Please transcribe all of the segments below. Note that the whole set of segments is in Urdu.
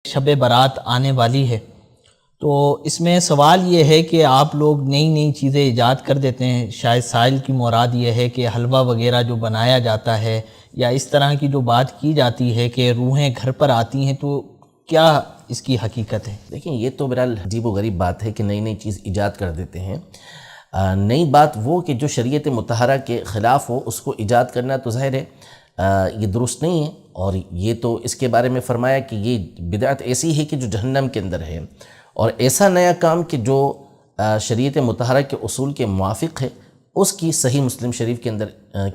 شب برات آنے والی ہے، تو اس میں سوال یہ ہے کہ آپ لوگ نئی نئی چیزیں ایجاد کر دیتے ہیں. شاید سائل کی مراد یہ ہے کہ حلوہ وغیرہ جو بنایا جاتا ہے یا اس طرح کی جو بات کی جاتی ہے کہ روحیں گھر پر آتی ہیں، تو کیا اس کی حقیقت ہے؟ دیکھیں، یہ تو بہرحال عجیب و غریب بات ہے کہ نئی نئی چیز ایجاد کر دیتے ہیں. نئی بات وہ کہ جو شریعت مطہرہ کے خلاف ہو اس کو ایجاد کرنا تو ظاہر ہے یہ درست نہیں ہے. اور یہ تو اس کے بارے میں فرمایا کہ یہ بدعت ایسی ہے کہ جو جہنم کے اندر ہے، اور ایسا نیا کام کہ جو شریعت مطہرہ کے اصول کے موافق ہے. اس کی صحیح مسلم شریف کے اندر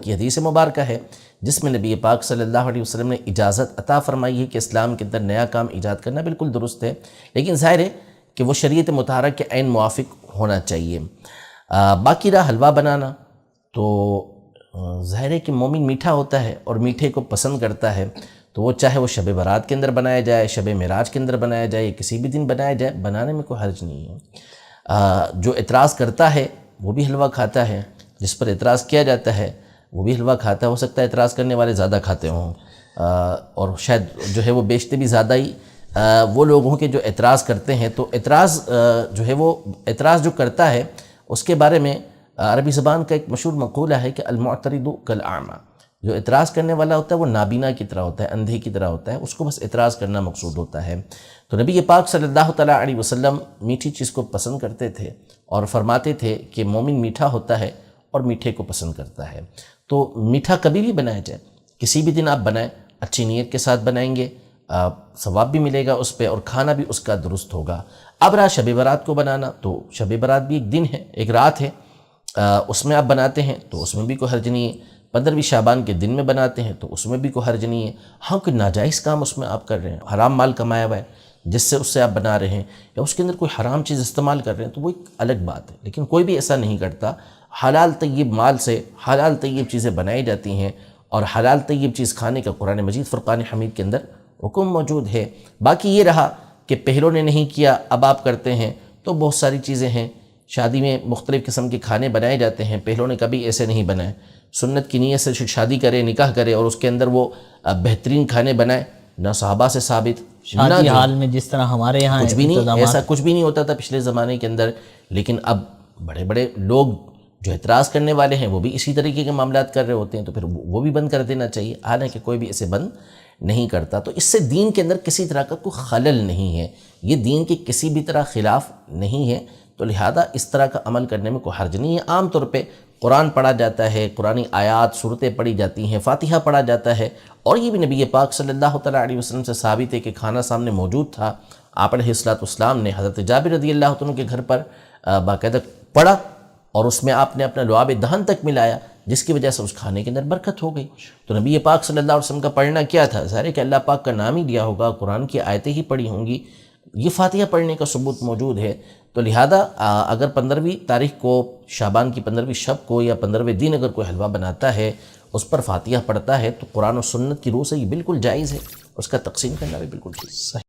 کی حدیث مبارکہ ہے جس میں نبی پاک صلی اللہ علیہ وسلم نے اجازت عطا فرمائی ہے کہ اسلام کے اندر نیا کام ایجاد کرنا بالکل درست ہے، لیکن ظاہر ہے کہ وہ شریعت مطہرہ کے عین موافق ہونا چاہیے. باقی رہا حلوہ بنانا، تو ظاہر ہے کہ مومن میٹھا ہوتا ہے اور میٹھے کو پسند کرتا ہے، تو وہ چاہے وہ شب برات کے اندر بنایا جائے، شب معراج کے اندر بنایا جائے، یا کسی بھی دن بنایا جائے، بنانے میں کوئی حرج نہیں ہے. جو اعتراض کرتا ہے وہ بھی حلوہ کھاتا ہے، جس پر اعتراض کیا جاتا ہے وہ بھی حلوہ کھاتا ہے. ہو سکتا ہے اعتراض کرنے والے زیادہ کھاتے ہوں، اور شاید جو ہے وہ بیچتے بھی زیادہ ہی وہ لوگ ہوں کہ جو اعتراض کرتے ہیں. تو اعتراض جو ہے وہ اعتراض جو کرتا ہے اس کے بارے میں عربی زبان کا ایک مشہور مقولہ ہے کہ المعترض کالاعمی. جو اعتراض کرنے والا ہوتا ہے وہ نابینا کی طرح ہوتا ہے، اندھے کی طرح ہوتا ہے، اس کو بس اعتراض کرنا مقصود ہوتا ہے. تو نبی پاک صلی اللہ تعالیٰ علیہ وسلم میٹھی چیز کو پسند کرتے تھے اور فرماتے تھے کہ مومن میٹھا ہوتا ہے اور میٹھے کو پسند کرتا ہے. تو میٹھا کبھی بھی بنایا جائے، کسی بھی دن آپ بنائیں، اچھی نیت کے ساتھ بنائیں گے، ثواب بھی ملے گا اس پہ اور کھانا بھی اس کا درست ہوگا. اب رہا شب برات کو بنانا، تو شب برات بھی ایک دن ہے، ایک رات ہے، اس میں آپ بناتے ہیں تو اس میں بھی کوئی حرج نہیں ہے. 15ویں شعبان کے دن میں بناتے ہیں تو اس میں بھی کوئی حرج نہیں ہے. ہاں، کوئی ناجائز کام اس میں آپ کر رہے ہیں، حرام مال کمایا ہوا ہے جس سے اس سے آپ بنا رہے ہیں، یا اس کے اندر کوئی حرام چیز استعمال کر رہے ہیں، تو وہ ایک الگ بات ہے. لیکن کوئی بھی ایسا نہیں کرتا. حلال طیب مال سے حلال طیب چیزیں بنائی جاتی ہیں، اور حلال طیب چیز کھانے کا قرآن مجید فرقان حمید کے اندر حکم موجود ہے. باقی یہ رہا کہ پہلوں نے نہیں کیا اب آپ کرتے ہیں، تو بہت ساری چیزیں ہیں. شادی میں مختلف قسم کے کھانے بنائے جاتے ہیں، پہلوں نے کبھی ایسے نہیں بنائے. سنت کی نیت سے شادی کرے، نکاح کرے اور اس کے اندر وہ بہترین کھانے بنائے، نہ صحابہ سے ثابت، شادی حال میں جس طرح ہمارے یہاں کچھ بھی نہیں، ایسا کچھ بھی نہیں ہوتا تھا پچھلے زمانے کے اندر. لیکن اب بڑے بڑے لوگ جو اعتراض کرنے والے ہیں وہ بھی اسی طریقے کے معاملات کر رہے ہوتے ہیں، تو پھر وہ بھی بند کر دینا چاہیے. حالانکہ کوئی بھی اسے بند نہیں کرتا. تو اس سے دین کے اندر کسی طرح کا کوئی خلل نہیں ہے، یہ دین کے کسی بھی طرح خلاف نہیں ہے. تو لہذا اس طرح کا عمل کرنے میں کوئی حرج نہیں ہے. عام طور پہ قرآن پڑھا جاتا ہے، قرآنی آیات صورتیں پڑھی جاتی ہیں، فاتحہ پڑھا جاتا ہے، اور یہ بھی نبی پاک صلی اللہ تعالیٰ علیہ وسلم سے ثابت ہے کہ کھانا سامنے موجود تھا. آپ علیہ السلام نے حضرت جابر رضی اللہ عنہ کے گھر پر باقاعدہ پڑھا، اور اس میں آپ نے اپنا لعاب دہن تک ملایا، جس کی وجہ سے اس کھانے کے اندر برکت ہو گئی. تو نبی پاک صلی اللہ علیہ وسلم کا پڑھنا کیا تھا؟ ظاہر ہے کہ اللہ پاک کا نام ہی لیا ہوگا، قرآن کی آیتیں ہی پڑھی ہوں گی، یہ فاتحہ پڑھنے کا ثبوت موجود ہے. تو لہذا اگر 15ویں تاریخ کو، شعبان کی 15ویں شب کو یا 15ویں دن اگر کوئی حلوہ بناتا ہے، اس پر فاتحہ پڑھتا ہے، تو قرآن و سنت کی روح سے یہ بالکل جائز ہے، اس کا تقسیم کرنا بھی بالکل ٹھیک ہے.